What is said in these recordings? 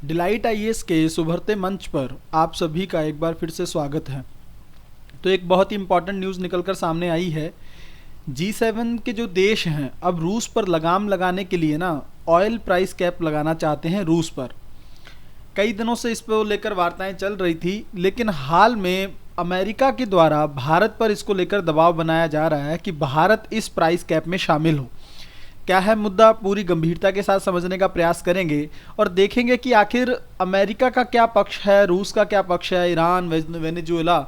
Delight IAS के इस उभरते मंच पर आप सभी का एक बार फिर से स्वागत है। तो एक बहुत ही इम्पॉर्टेंट न्यूज़ निकलकर सामने आई है। G7 के जो देश हैं अब रूस पर लगाम लगाने के लिए ना ऑयल प्राइस कैप लगाना चाहते हैं रूस पर। कई दिनों से इस पर लेकर वार्ताएं चल रही थी, लेकिन हाल में अमेरिका के द्वारा भारत पर इसको लेकर दबाव बनाया जा रहा है कि भारत इस प्राइस कैप में शामिल हो। क्या है मुद्दा, पूरी गंभीरता के साथ समझने का प्रयास करेंगे और देखेंगे कि आखिर अमेरिका का क्या पक्ष है, रूस का क्या पक्ष है, ईरान, वेनेजुएला,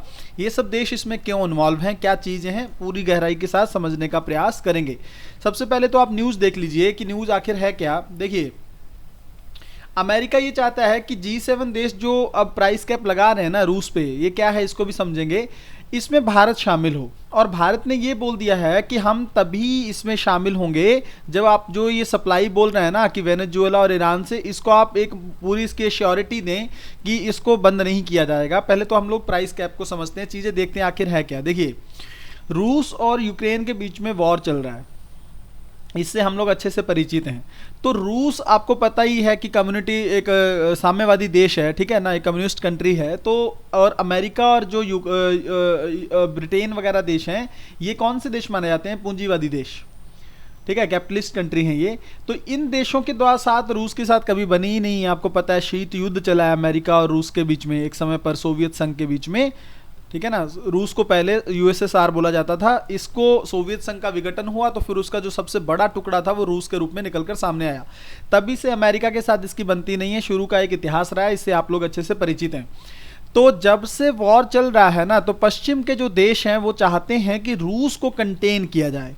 ये सब देश इसमें क्यों इन्वॉल्व हैं, क्या चीज़ें हैं, पूरी गहराई के साथ समझने का प्रयास करेंगे। सबसे पहले तो आप न्यूज़ देख लीजिए कि न्यूज़ आखिर है क्या। देखिए, अमेरिका ये चाहता है कि G7 देश जो अब प्राइस कैप लगा रहे हैं ना रूस पे, ये क्या है इसको भी समझेंगे। इसमें भारत शामिल हो, और भारत ने ये बोल दिया है कि हम तभी इसमें शामिल होंगे जब आप जो ये सप्लाई बोल रहे हैं ना कि वेनेजुएला और ईरान से, इसको आप एक पूरी इसकी श्योरिटी दें कि इसको बंद नहीं किया जाएगा। पहले तो हम लोग प्राइस कैप को समझते हैं, चीज़ें देखते हैं आखिर है क्या। देखिए, रूस और यूक्रेन के बीच में वॉर चल रहा है, इससे हम लोग अच्छे से परिचित हैं। तो रूस आपको पता ही है कि कम्युनिटी एक साम्यवादी देश है, ठीक है ना, एक कम्युनिस्ट कंट्री है। तो और अमेरिका और जो ब्रिटेन वगैरह देश हैं, ये कौन से देश माने जाते हैं? पूंजीवादी देश, ठीक है, कैपिटलिस्ट कंट्री हैं ये। तो इन देशों के द्वारा साथ रूस के साथ कभी बनी ही नहीं है। आपको पता है शीत युद्ध चला है अमेरिका और रूस के बीच में एक समय पर, सोवियत संघ के बीच में, ठीक है ना। रूस को पहले यूएसएसआर बोला जाता था, इसको सोवियत संघ का विघटन हुआ तो फिर उसका जो सबसे बड़ा टुकड़ा था वो रूस के रूप में निकलकर सामने आया। तभी से अमेरिका के साथ इसकी बनती नहीं है, शुरू का एक इतिहास रहा है, इससे आप लोग अच्छे से परिचित हैं। तो जब से वॉर चल रहा है ना, तो पश्चिम के जो देश हैं वो चाहते हैं कि रूस को कंटेन किया जाए,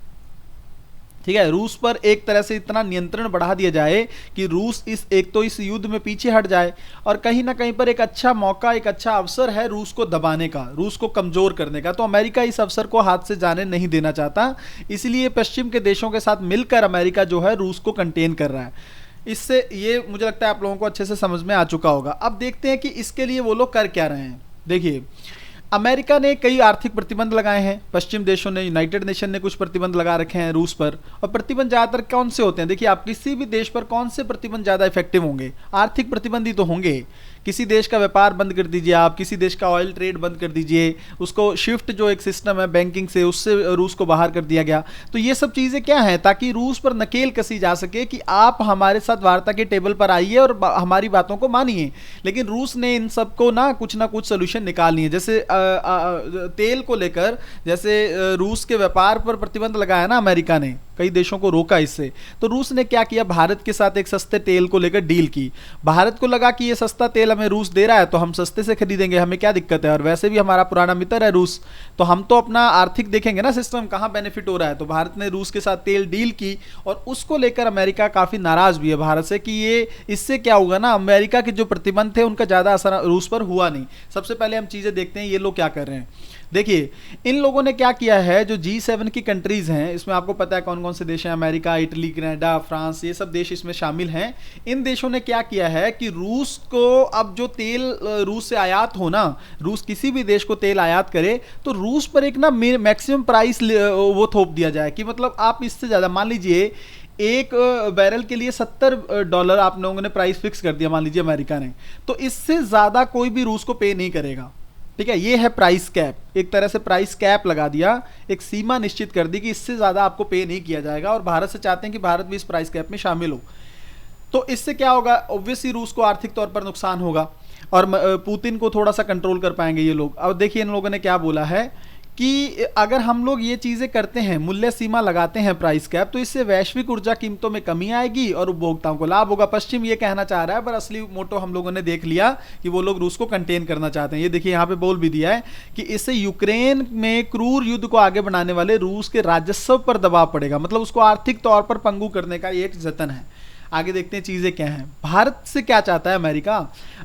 ठीक है, रूस पर एक तरह से इतना नियंत्रण बढ़ा दिया जाए कि रूस इस युद्ध में पीछे हट जाए। और कहीं ना कहीं पर एक अच्छा मौका, एक अच्छा अवसर है रूस को दबाने का, रूस को कमजोर करने का। तो अमेरिका इस अवसर को हाथ से जाने नहीं देना चाहता, इसलिए पश्चिम के देशों के साथ मिलकर अमेरिका जो है रूस को कंटेन कर रहा है। इससे ये मुझे लगता है आप लोगों को अच्छे से समझ में आ चुका होगा। अब देखते हैं कि इसके लिए वो लोग कर क्या रहे हैं। देखिए, अमेरिका ने कई आर्थिक प्रतिबंध लगाए हैं, पश्चिम देशों ने, यूनाइटेड नेशन ने कुछ प्रतिबंध लगा रखे हैं रूस पर। और प्रतिबंध ज़्यादातर कौन से होते हैं? देखिए, आप किसी भी देश पर कौन से प्रतिबंध ज़्यादा इफेक्टिव होंगे? आर्थिक प्रतिबंध ही तो होंगे। किसी देश का व्यापार बंद कर दीजिए, आप किसी देश का ऑयल ट्रेड बंद कर दीजिए, उसको शिफ्ट जो एक सिस्टम है बैंकिंग से, उससे रूस को बाहर कर दिया गया। तो ये सब चीज़ें क्या हैं? ताकि रूस पर नकेल कसी जा सके कि आप हमारे साथ वार्ता के टेबल पर आइए और हमारी बातों को मानिए। लेकिन रूस ने इन सबको ना कुछ सोल्यूशन निकालनी है। जैसे तेल को लेकर, जैसे रूस के व्यापार पर प्रतिबंध लगाया ना अमेरिका ने, कई देशों को रोका इससे। तो रूस ने क्या किया? भारत के साथ एक सस्ते तेल को लेकर डील की। भारत को लगा कि ये सस्ता तेल हमें रूस दे रहा है तो हम सस्ते से खरीदेंगे, हमें क्या दिक्कत है, और वैसे भी हमारा पुराना मित्र है रूस, तो हम तो अपना आर्थिक देखेंगे ना सिस्टम, कहाँ बेनिफिट हो रहा है। तो भारत ने रूस के साथ तेल डील की, और उसको लेकर अमेरिका काफ़ी नाराज़ भी है भारत से कि ये इससे क्या होगा ना, अमेरिका के जो प्रतिबंध थे उनका ज़्यादा असर रूस पर हुआ नहीं। सबसे पहले हम चीज़ें देखते हैं ये लोग क्या कर रहे हैं। देखिए, इन लोगों ने क्या किया है, जो G7 की कंट्रीज़ हैं, इसमें आपको पता है कौन कौन से देश हैं, अमेरिका, इटली, कनाडा, फ्रांस, ये सब देश इसमें शामिल हैं। इन देशों ने क्या किया है कि रूस को अब जो तेल रूस से आयात हो ना, रूस किसी भी देश को तेल आयात करे तो रूस पर एक ना मैक्सिमम प्राइस वो थोप दिया जाए कि मतलब आप इससे ज़्यादा, मान लीजिए एक बैरल के लिए $70 आप लोगों ने प्राइस फिक्स कर दिया, मान लीजिए अमेरिका ने, तो इससे ज़्यादा कोई भी रूस को पे नहीं करेगा, ठीक है। ये है प्राइस कैप, एक तरह से प्राइस कैप लगा दिया, एक सीमा निश्चित कर दी कि इससे ज़्यादा आपको पे नहीं किया जाएगा। और भारत से चाहते हैं कि भारत भी इस प्राइस कैप में शामिल हो। तो इससे क्या होगा? ऑब्वियसली रूस को आर्थिक तौर पर नुकसान होगा और पुतिन को थोड़ा सा कंट्रोल कर पाएंगे ये लोग। अब देखिए, इन लोगों ने क्या बोला है कि अगर हम लोग ये चीज़ें करते हैं, मूल्य सीमा लगाते हैं प्राइस कैप, तो इससे वैश्विक ऊर्जा कीमतों में कमी आएगी और उपभोक्ताओं को लाभ होगा। पश्चिम ये कहना चाह रहा है, पर असली मोटो हम लोगों ने देख लिया कि वो लोग रूस को कंटेन करना चाहते हैं। ये देखिए, यहाँ पे बोल भी दिया है कि इससे यूक्रेन में क्रूर युद्ध को आगे बढ़ाने वाले रूस के राजस्व पर दबाव पड़ेगा, मतलब उसको आर्थिक तौर पर पंगु करने का ये एक जतन है। आगे देखते हैं चीज़ें क्या हैं। भारत से क्या चाहता है अमेरिका?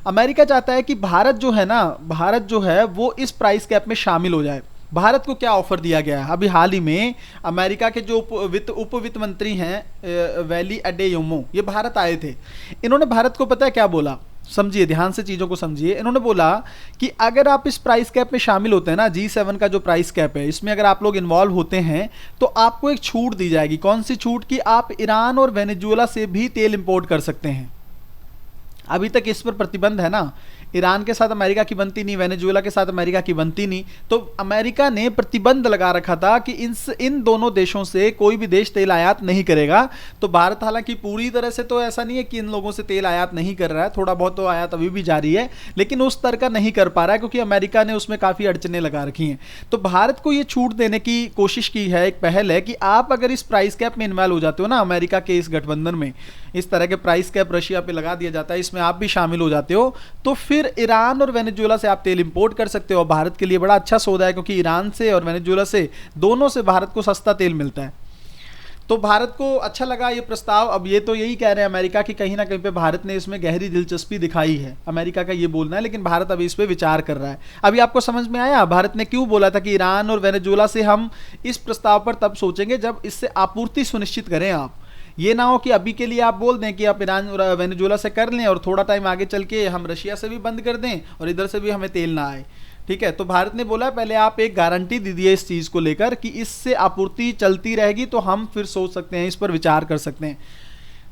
अमेरिका चाहता है कि भारत जो है ना, भारत जो है वो इस प्राइस कैप में शामिल हो जाए। भारत को क्या ऑफर दिया गया है? अभी हाल ही में अमेरिका के जो उप वित्त मंत्री हैं वैली अडेयोमो, ये भारत आए थे। इन्होंने भारत को पता है क्या बोला? समझिए, ध्यान से चीज़ों को समझिए। इन्होंने बोला कि अगर आप इस प्राइस कैप में शामिल होते हैं ना, G7 का जो प्राइस कैप है, इसमें अगर आप लोग इन्वॉल्व होते हैं तो आपको एक छूट दी जाएगी। कौन सी छूट? कि आप ईरान और वेनेजुएला से भी तेल इंपोर्ट कर सकते हैं। अभी तक इस पर प्रतिबंध है ना, ईरान के साथ अमेरिका की बनती नहीं, वेनेजुएला के साथ अमेरिका की बनती नहीं, तो अमेरिका ने प्रतिबंध लगा रखा था कि इन दोनों देशों से कोई भी देश तेल आयात नहीं करेगा। तो भारत हालांकि पूरी तरह से तो ऐसा नहीं है कि इन लोगों से तेल आयात नहीं कर रहा है, थोड़ा बहुत तो आयात अभी भी जारी है, लेकिन उस स्तर का नहीं कर पा रहा है क्योंकि अमेरिका ने उसमें काफ़ी अड़चने लगा रखी हैं। तो भारत को ये छूट देने की कोशिश की है, एक पहल है कि आप अगर इस प्राइस कैप में इन्वॉल्व हो जाते हो ना, अमेरिका के इस गठबंधन में इस तरह के प्राइस कैप रशिया पे लगा दिया जाता है, इसमें आप भी शामिल हो जाते हो, तो फिर ईरान और वेनेजुएला से आप तेल इंपोर्ट कर सकते हो। भारत के लिए बड़ा अच्छा सौदा है क्योंकि ईरान से और वेनेजुएला से दोनों से भारत को सस्ता तेल मिलता है। तो भारत को अच्छा लगा ये प्रस्ताव। अब ये तो यही कह रहे हैं अमेरिका की कहीं ना कहीं पे भारत ने इसमें गहरी दिलचस्पी दिखाई है, अमेरिका का ये बोलना है, लेकिन भारत अभी इस पे विचार कर रहा है। अभी आपको समझ में आया भारत ने क्यों बोला था कि ईरान और वेनेजुएला से हम इस प्रस्ताव पर तब सोचेंगे जब इससे आपूर्ति सुनिश्चित करें आप। ये ना हो कि अभी के लिए आप बोल दें कि आप ईरान और वेनेजुएला से कर लें और थोड़ा टाइम आगे चल के हम रशिया से भी बंद कर दें और इधर से भी हमें तेल ना आए। ठीक है, तो भारत ने बोला पहले आप एक गारंटी दीजिए इस चीज़ को लेकर कि इससे आपूर्ति चलती रहेगी, तो हम फिर सोच सकते हैं, इस पर विचार कर सकते हैं।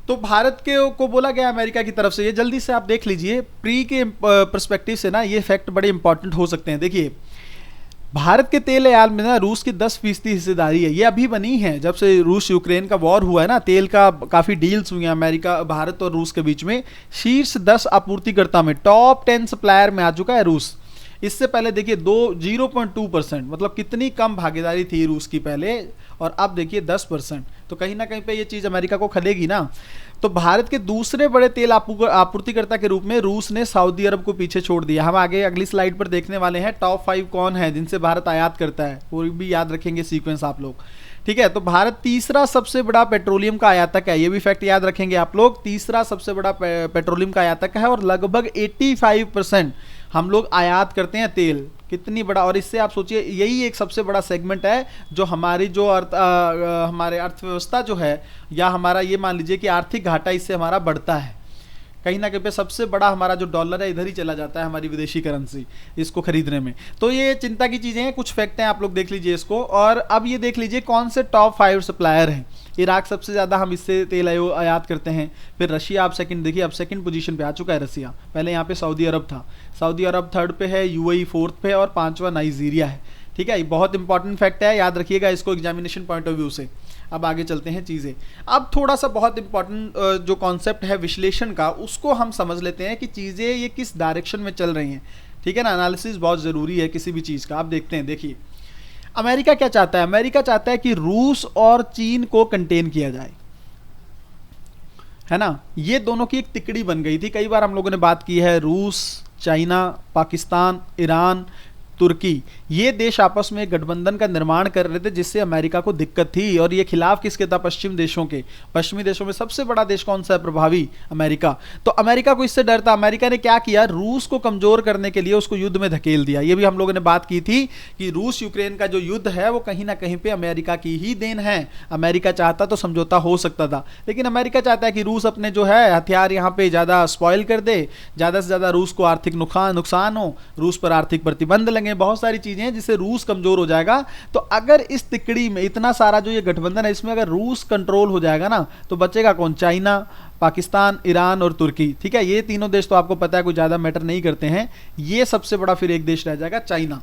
तो भारत के को बोला गया अमेरिका की तरफ से, ये जल्दी से आप देख लीजिए प्री के पर्सपेक्टिव से ना ये फैक्ट बड़े इंपॉर्टेंट हो सकते हैं। देखिए भारत के तेल आयात में ना रूस की 10% हिस्सेदारी है, ये अभी बनी है जब से रूस यूक्रेन का वॉर हुआ है ना, तेल का काफ़ी डील्स हुई हैं अमेरिका भारत और रूस के बीच में। शीर्ष 10 आपूर्तिकर्ता में टॉप 10 सप्लायर में आ चुका है रूस। इससे पहले देखिए 0.2%, मतलब कितनी कम भागीदारी थी रूस की पहले, और अब देखिए 10%। तो कहीं ना कहीं पे ये चीज़ अमेरिका को खलेगी ना। तो भारत के दूसरे बड़े तेल आपूर्तिकर्ता के रूप में रूस ने सऊदी अरब को पीछे छोड़ दिया। हम आगे अगली स्लाइड पर देखने वाले हैं टॉप 5 कौन है जिनसे भारत आयात करता है, वो भी याद रखेंगे सीक्वेंस आप लोग। ठीक है, तो भारत तीसरा सबसे बड़ा पेट्रोलियम का आयातक है, ये भी फैक्ट याद रखेंगे आप लोग, तीसरा सबसे बड़ा पेट्रोलियम का आयातक है और लगभग 85% हम लोग आयात करते हैं तेल। कितनी बड़ा, और इससे आप सोचिए यही एक सबसे बड़ा सेगमेंट है जो हमारी जो हमारे अर्थव्यवस्था जो है, या हमारा ये मान लीजिए कि आर्थिक घाटा इससे हमारा बढ़ता है। कहीं ना कहीं पे सबसे बड़ा हमारा जो डॉलर है इधर ही चला जाता है, हमारी विदेशी करेंसी इसको खरीदने में। तो ये चिंता की चीज़ें हैं, कुछ फैक्ट हैं आप लोग देख लीजिए इसको। और अब ये देख लीजिए कौन से टॉप 5 सप्लायर हैं। इराक सबसे ज़्यादा हम इससे तेल आयात करते हैं, फिर रशिया आप सेकंड, देखिए अब सेकंड पोजीशन पे आ चुका है रशिया, पहले यहाँ पे सऊदी अरब था, सऊदी अरब थर्ड पे है, यूएई फोर्थ पे और 5वां नाइजीरिया है। ठीक है, ये बहुत इंपॉर्टेंट फैक्ट है, याद रखिएगा इसको एग्जामिनेशन पॉइंट ऑफ व्यू से। अब आगे चलते हैं चीज़ें। अब थोड़ा सा बहुत इंपॉर्टेंट जो कॉन्सेप्ट है विश्लेषण का, उसको हम समझ लेते हैं कि चीज़ें ये किस डायरेक्शन में चल रही हैं। ठीक है ना, एनालिसिस बहुत ज़रूरी है किसी भी चीज़ का। आप देखते हैं, देखिए अमेरिका क्या चाहता है, अमेरिका चाहता है कि रूस और चीन को कंटेन किया जाए, है ना। ये दोनों की एक तिकड़ी बन गई थी, कई बार हम लोगों ने बात की है, रूस, चाइना, पाकिस्तान, ईरान, तुर्की, ये देश आपस में गठबंधन का निर्माण कर रहे थे जिससे अमेरिका को दिक्कत थी। और ये खिलाफ किसके था, पश्चिम देशों के। पश्चिमी देशों में सबसे बड़ा देश कौन सा है प्रभावी, अमेरिका। तो अमेरिका को इससे डर था। अमेरिका ने क्या किया, रूस को कमजोर करने के लिए उसको युद्ध में धकेल दिया। ये भी हम लोगों ने बात की थी कि रूस यूक्रेन का जो युद्ध है वो कहीं ना कहीं पे अमेरिका की ही देन है। अमेरिका चाहता तो समझौता हो सकता था, लेकिन अमेरिका चाहता है कि रूस अपने जो है हथियार यहाँ पे ज़्यादा स्पॉइल कर दे, ज़्यादा से ज़्यादा रूस को आर्थिक नुकसान हो, रूस पर आर्थिक प्रतिबंध लगे, बहुत सारी चीजें हैं जिससे रूस कमजोर हो जाएगा। तो अगर इस तिकड़ी में इतना सारा जो ये गठबंधन है इसमें अगर रूस कंट्रोल हो जाएगा ना, तो बचेगा कौन, चाइना, पाकिस्तान, ईरान और तुर्की। ठीक है, ये तीनों देश तो आपको पता है कोई ज्यादा मैटर नहीं करते हैं। ये सबसे बड़ा फिर एक देश रह जाएगा चाइना।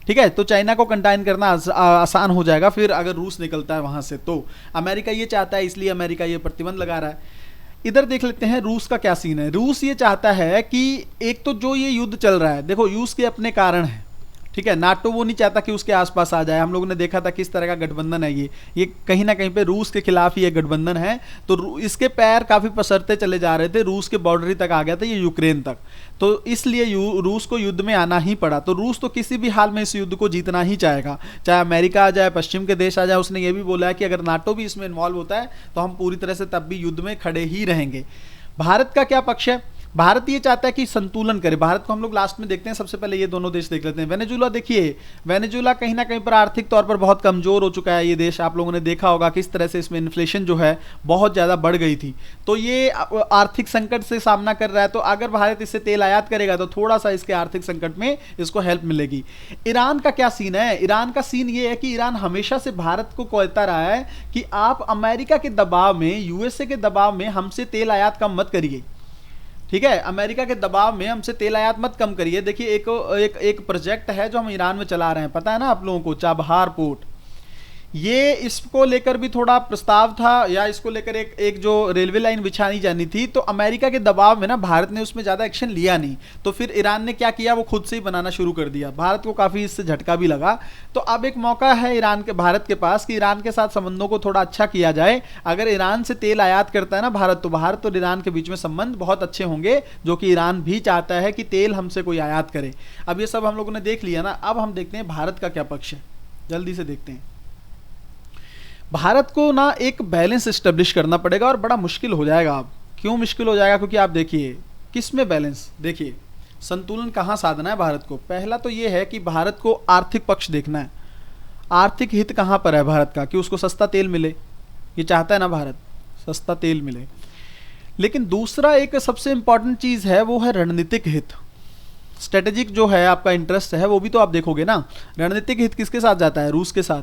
ठीक है, तो चाइना को कंटेन करना आसान हो जाएगा फिर अगर रूस निकलता है वहां से। तो अमेरिका ये चाहता है, इसलिए अमेरिका ये प्रतिबंध लगा रहा है। इधर देख लेते हैं रूस का क्या सीन है। रूस ये चाहता है कि एक तो जो ये युद्ध चल रहा है, देखो रूस के अपने कारण है। ठीक है, नाटो वो नहीं चाहता कि उसके आसपास आ जाए। हम लोगों ने देखा था किस तरह का गठबंधन है ये कहीं ना कहीं पे रूस के खिलाफ ही ये गठबंधन है। तो इसके पैर काफ़ी पसरते चले जा रहे थे, रूस के बॉर्डर तक आ गया था ये यूक्रेन तक। तो इसलिए रूस को युद्ध में आना ही पड़ा। तो रूस तो किसी भी हाल में इस युद्ध को जीतना ही चाहेगा, चाहे अमेरिका आ जाए, पश्चिम के देश आ जाए। उसने ये भी बोला है कि अगर नाटो भी इसमें इन्वॉल्व होता है तो हम पूरी तरह से तब भी युद्ध में खड़े ही रहेंगे। भारत का क्या पक्ष है, भारत ये चाहता है कि संतुलन करे। भारत को हम लोग लास्ट में देखते हैं, सबसे पहले ये दोनों देश देख लेते हैं। वेनेजुएला देखिए, वेनेजुएला कहीं ना कहीं पर आर्थिक तौर पर बहुत कमजोर हो चुका है ये देश। आप लोगों ने देखा होगा किस तरह से इसमें इन्फ्लेशन जो है बहुत ज़्यादा बढ़ गई थी। तो ये आर्थिक संकट से सामना कर रहा है। तो अगर भारत इससे तेल आयात करेगा तो थोड़ा सा इसके आर्थिक संकट में इसको हेल्प मिलेगी। ईरान का क्या सीन है, ईरान का सीन ये है कि ईरान हमेशा से भारत को कहता रहा है कि आप अमेरिका के दबाव में, यूएसए के दबाव में हमसे तेल आयात कम मत करिए। ठीक है, अमेरिका के दबाव में हमसे तेल आयात मत कम करिए। देखिए एक प्रोजेक्ट है जो हम ईरान में चला रहे हैं, पता है ना आप लोगों को, चाबहार पोर्ट। ये इसको लेकर भी थोड़ा प्रस्ताव था, या इसको लेकर एक जो रेलवे लाइन बिछानी जानी थी, तो अमेरिका के दबाव में ना भारत ने उसमें ज़्यादा एक्शन लिया नहीं। तो फिर ईरान ने क्या किया, वो खुद से ही बनाना शुरू कर दिया। भारत को काफ़ी इससे झटका भी लगा। तो अब एक मौका है भारत के पास कि ईरान के साथ संबंधों को थोड़ा अच्छा किया जाए। अगर ईरान से तेल आयात करता है ना भारत, तो भारत और ईरान के बीच में संबंध बहुत अच्छे होंगे, जो कि ईरान भी चाहता है कि तेल हमसे कोई आयात करे। अब ये सब हम लोगों ने देख लिया ना, अब हम देखते हैं भारत का क्या पक्ष है, जल्दी से देखते हैं। भारत को ना एक बैलेंस एस्टेब्लिश करना पड़ेगा, और बड़ा मुश्किल हो जाएगा। अब क्यों मुश्किल हो जाएगा, क्योंकि आप देखिए किस में बैलेंस, देखिए संतुलन कहाँ साधना है भारत को। पहला तो ये है कि भारत को आर्थिक पक्ष देखना है। आर्थिक हित कहाँ पर है भारत का, कि उसको सस्ता तेल मिले, ये चाहता है ना भारत, सस्ता तेल मिले। लेकिन दूसरा एक सबसे इंपॉर्टेंट चीज़ है, वो है रणनीतिक हित। स्ट्रेटेजिक जो है आपका इंटरेस्ट है, वो भी तो आप देखोगे ना। रणनीतिक हित किसके साथ जाता है, रूस के साथ,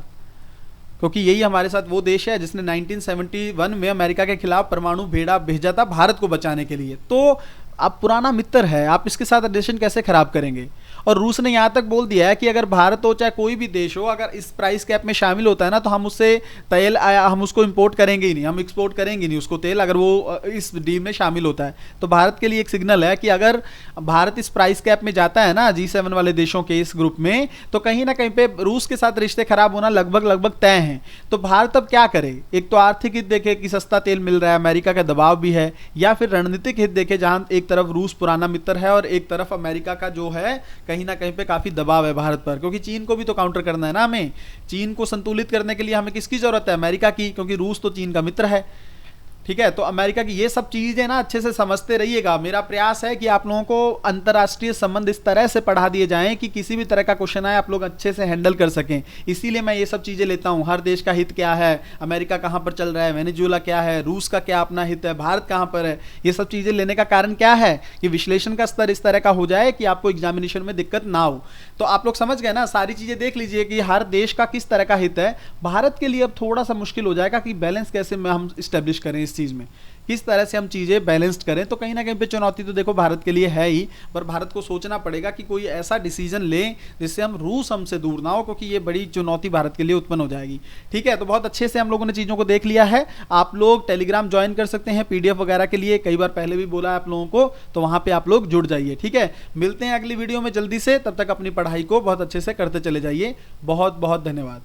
क्योंकि यही हमारे साथ वो देश है जिसने 1971 में अमेरिका के खिलाफ परमाणु बेड़ा भेजा था भारत को बचाने के लिए। तो आप पुराना मित्र है, आप इसके साथ रिलेशन कैसे खराब करेंगे। और रूस ने यहाँ तक बोल दिया है कि अगर भारत हो चाहे कोई भी देश हो, अगर इस प्राइस कैप में शामिल होता है ना, तो हम उससे तेल हम उसको इंपोर्ट करेंगे ही नहीं, हम एक्सपोर्ट करेंगे नहीं उसको तेल, अगर वो इस डील में शामिल होता है। तो भारत के लिए एक सिग्नल है कि अगर भारत इस प्राइस कैप में जाता है ना G7 वाले देशों के इस ग्रुप में, तो कहीं ना कहीं पे रूस के साथ रिश्ते खराब होना लगभग तय हैं। तो भारत अब क्या करे, एक तो आर्थिक हित देखे कि सस्ता तेल मिल रहा है, अमेरिका का दबाव भी है, या फिर रणनीतिक हित देखे जहां एक तरफ रूस पुराना मित्र है और एक तरफ अमेरिका का जो है कहीं ना कहीं पे काफी दबाव है भारत पर, क्योंकि चीन को भी तो काउंटर करना है ना हमें। चीन को संतुलित करने के लिए हमें किसकी जरूरत है, अमेरिका की, क्योंकि रूस तो चीन का मित्र है। ठीक है, तो अमेरिका की ये सब चीजें ना अच्छे से समझते रहिएगा। मेरा प्रयास है कि आप लोगों को अंतर्राष्ट्रीय संबंध इस तरह से पढ़ा दिए जाएं कि किसी भी तरह का क्वेश्चन आए आप लोग अच्छे से हैंडल कर सकें। इसीलिए मैं ये सब चीजें लेता हूं, हर देश का हित क्या है, अमेरिका कहां पर चल रहा है, वेनेजुएला क्या है, रूस का क्या अपना हित है, भारत कहां पर है। ये सब चीजें लेने का कारण क्या है कि विश्लेषण का स्तर इस तरह का हो जाए कि आपको एग्जामिनेशन में दिक्कत ना हो। तो आप लोग समझ गए ना, सारी चीजें देख लीजिए कि हर देश का किस तरह का हित है। भारत के लिए अब थोड़ा सा मुश्किल हो जाएगा कि बैलेंस कैसे हम स्टेब्लिश करें, इस चीज में किस तरह से हम चीजें बैलेंस्ड करें। तो कहीं ना कहीं पे चुनौती तो देखो भारत के लिए है ही, पर भारत को सोचना पड़ेगा कि कोई ऐसा डिसीजन ले जिससे हम रूस हमसे दूर ना हो, क्योंकि ये बड़ी चुनौती भारत के लिए उत्पन्न हो जाएगी। ठीक है, तो बहुत अच्छे से हम लोगों ने चीजों को देख लिया है। आप लोग टेलीग्राम ज्वाइन कर सकते हैं पीडीएफ वगैरह के लिए, कई बार पहले भी बोला है आप लोगों को, तो वहां पे आप लोग जुड़ जाइए। ठीक है, मिलते हैं अगली वीडियो में जल्दी से, तब तक अपनी पढ़ाई को बहुत अच्छे से करते चले जाइए। बहुत बहुत धन्यवाद।